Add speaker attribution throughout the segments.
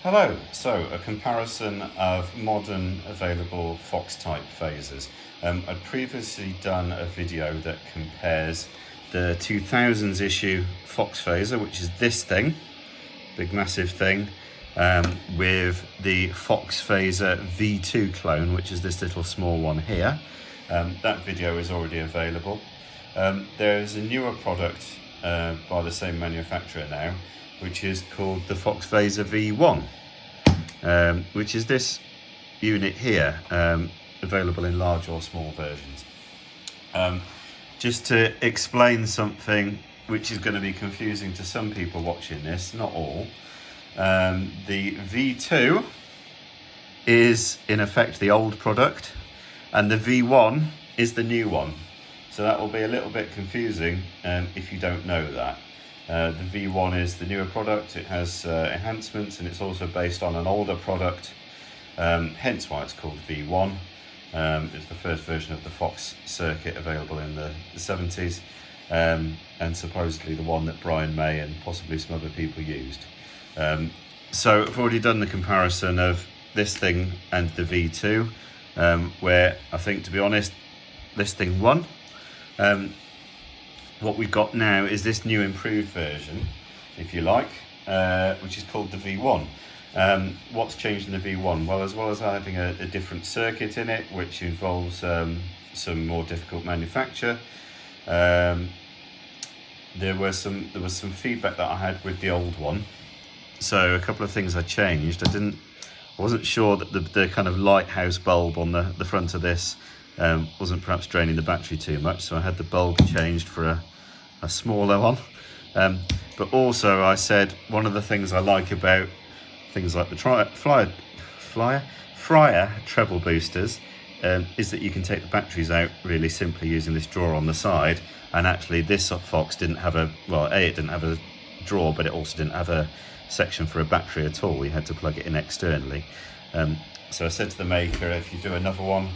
Speaker 1: Hello, so a comparison of modern available Foxx type phasers. I'd previously done a video that compares the 2000s issue Foxx phaser, which is this thing, big massive thing, with the Foxx phaser V2 clone, which is this little small one here. That video is already available. There's a newer product by the same manufacturer now, which is called the Foxx phaser V1, which is this unit here, available in large or small versions. Just to explain something which is going to be confusing to some people watching this, not all. The V2 is in effect the old product, and the V1 is the new one. So that will be a little bit confusing if you don't know that. The V1 is the newer product. It has enhancements, and it's also based on an older product, hence why it's called V1. It's the first version of the Foxx circuit available in the 70s, and supposedly the one that Brian May and possibly some other people used. So I've already done the comparison of this thing and the V2, where I think, to be honest, this thing won. What we've got now is this new improved version, if you like, which is called the V1. What's changed in the V1? Well, as well as having a different circuit in it, which involves some more difficult manufacture, there was some feedback that I had with the old one. So a couple of things I changed. I wasn't sure that the kind of lighthouse bulb on the front of this wasn't perhaps draining the battery too much, so I had the bulb changed for a smaller one. But also I said one of the things I like about things like the Fryer treble boosters is that you can take the batteries out really simply using this drawer on the side, and actually this Foxx didn't have it didn't have a drawer, but it also didn't have a section for a battery at all. You had to plug it in externally. So I said to the maker, if you do another one,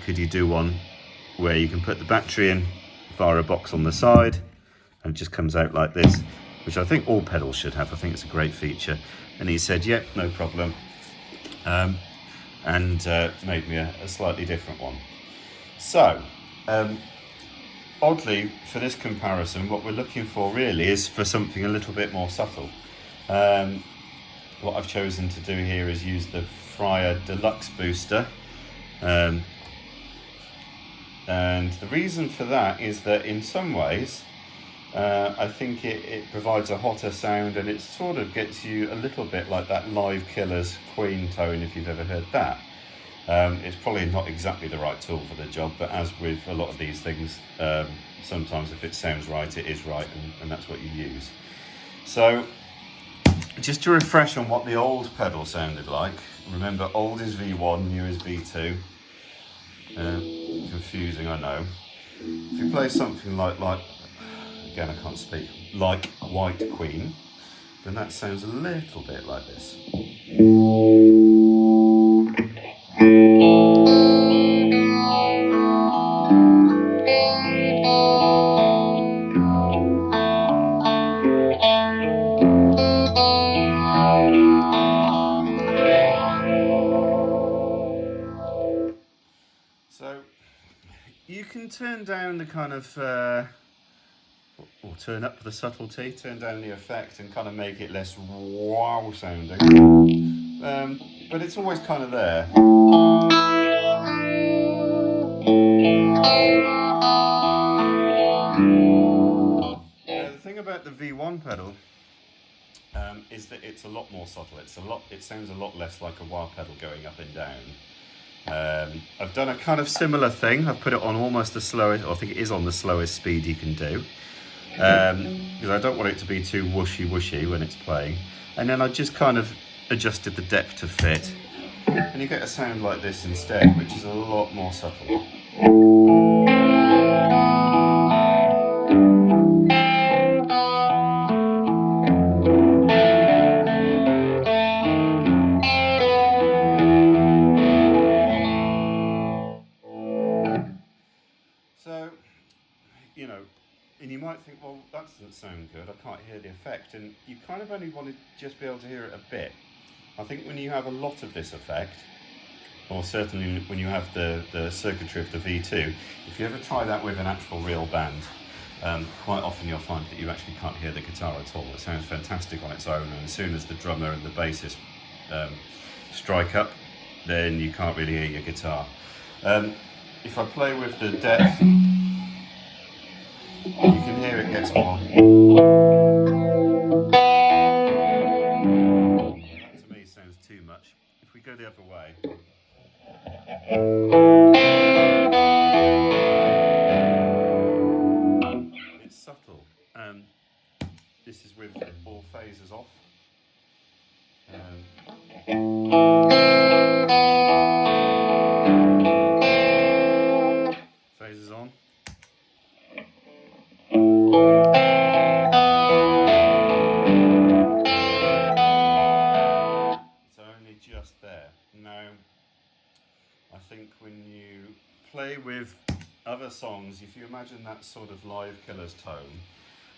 Speaker 1: could you do one where you can put the battery in via a box on the side and it just comes out like this, which I think all pedals should have. I think it's a great feature. And he said, yep, no problem, and made me a slightly different one. So oddly, for this comparison, what we're looking for really is for something a little bit more subtle. What I've chosen to do here is use the Fryer Deluxe booster. And the reason for that is that in some ways I think it provides a hotter sound, and it sort of gets you a little bit like that Live Killer's Queen tone, if you've ever heard that. It's probably not exactly the right tool for the job, but as with a lot of these things, sometimes if it sounds right, it is right, and that's what you use. So just to refresh on what the old pedal sounded like, remember, old is V1, new is V2. Confusing, I know. If you play something like again, I can't speak, like White Queen, then that sounds a little bit like this. So you can turn down the kind of, or turn up the subtlety, turn down the effect, and kind of make it less wow sounding. But it's always kind of there. The thing about the V1 pedal is that it's a lot more subtle. It sounds a lot less like a wah pedal going up and down. I've done a kind of similar thing. I've put it on almost the slowest, or I think it is on the slowest speed you can do, because I don't want it to be too whooshy when it's playing. And then I just kind of adjusted the depth to fit, and you get a sound like this instead, which is a lot more subtle. So, you know, and you might think, well, that doesn't sound good, I can't hear the effect, and you kind of only want to just be able to hear it a bit. I think when you have a lot of this effect, or certainly when you have the circuitry of the V2, if you ever try that with an actual real band, quite often you'll find that you actually can't hear the guitar at all. It sounds fantastic on its own, and as soon as the drummer and the bassist strike up, then you can't really hear your guitar. If I play with the depth, you can hear it gets more. That to me sounds too much. If we go the other way, it's subtle. This is with all phases off. Phases on. It's only just there. Now, I think when you play with other songs, if you imagine that sort of live Killers tone,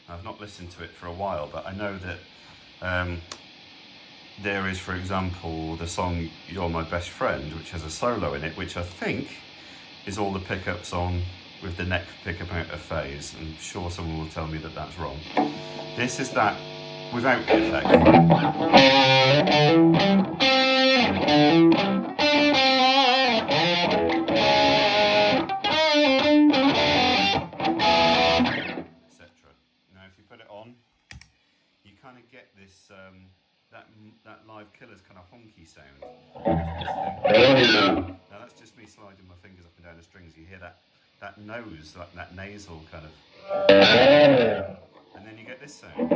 Speaker 1: I've not listened to it for a while, but I know that there is, for example, the song You're My Best Friend, which has a solo in it, which I think is all the pickups on with the neck pickup out of phase. I'm sure someone will tell me that that's wrong. This is that without the effect. Now if you put it on, you kind of get this that live Killers kind of honky sound. Now that's just me sliding my fingers up and down the strings. You hear that nose, like that nasal kind of, and then you get this sound.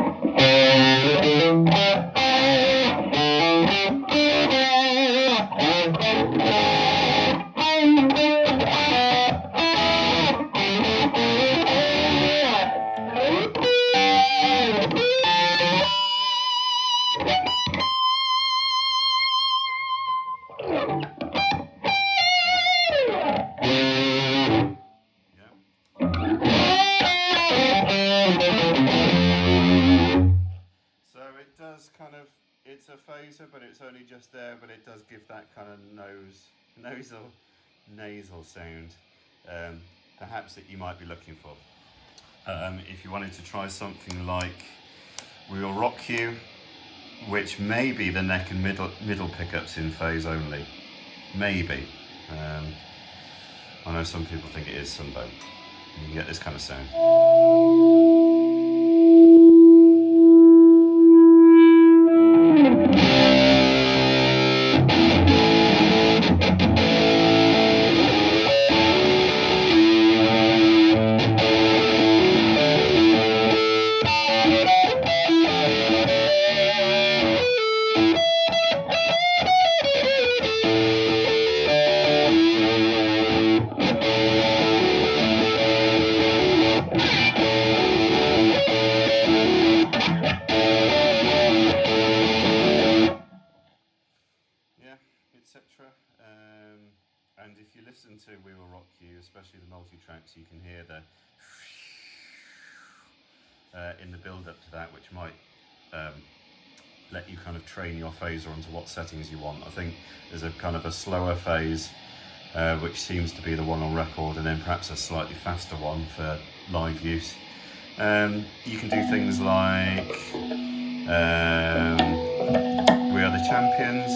Speaker 1: It's a phaser, but it's only just there, but it does give that kind of nasal sound, perhaps that you might be looking for. If you wanted to try something like We Will Rock You, which may be the neck and middle pickups in phase only, maybe. I know some people think it is, some don't. You get this kind of sound. Etc. And if you listen to We Will Rock You, especially the multi-tracks, you can hear the in the build-up to that, which might let you kind of train your phaser onto what settings you want. I think there's a kind of a slower phase, which seems to be the one on record, and then perhaps a slightly faster one for live use. You can do things like We Are the Champions.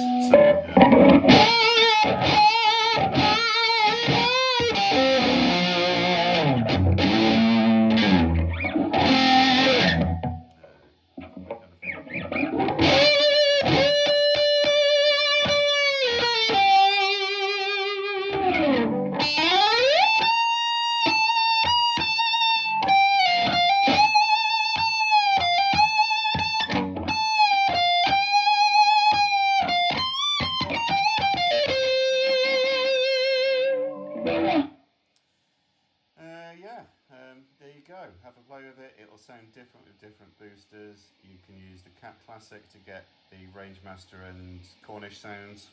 Speaker 1: There you go, have a play with it. It'll sound different with different boosters. You can use the Cat Classic to get the Rangemaster and Cornish sounds.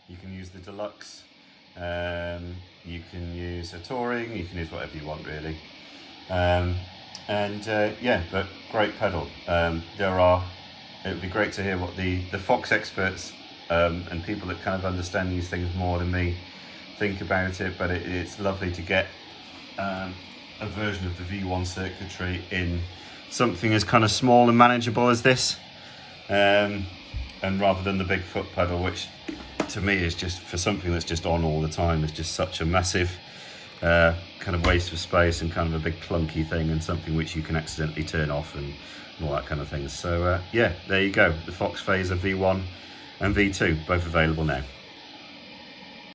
Speaker 1: You can use the Deluxe. You can use a Touring. You can use whatever you want, really. Yeah, but great pedal. There are it would be great to hear what the Foxx experts and people that kind of understand these things more than me think about it. But it's lovely to get a version of the V1 circuitry in something as kind of small and manageable as this, and rather than the big foot pedal, which to me is just, for something that's just on all the time, is just such a massive kind of waste of space and kind of a big clunky thing, and something which you can accidentally turn off and all that kind of thing. So yeah, there you go, the Foxx Phaser V1 and V2, both available now.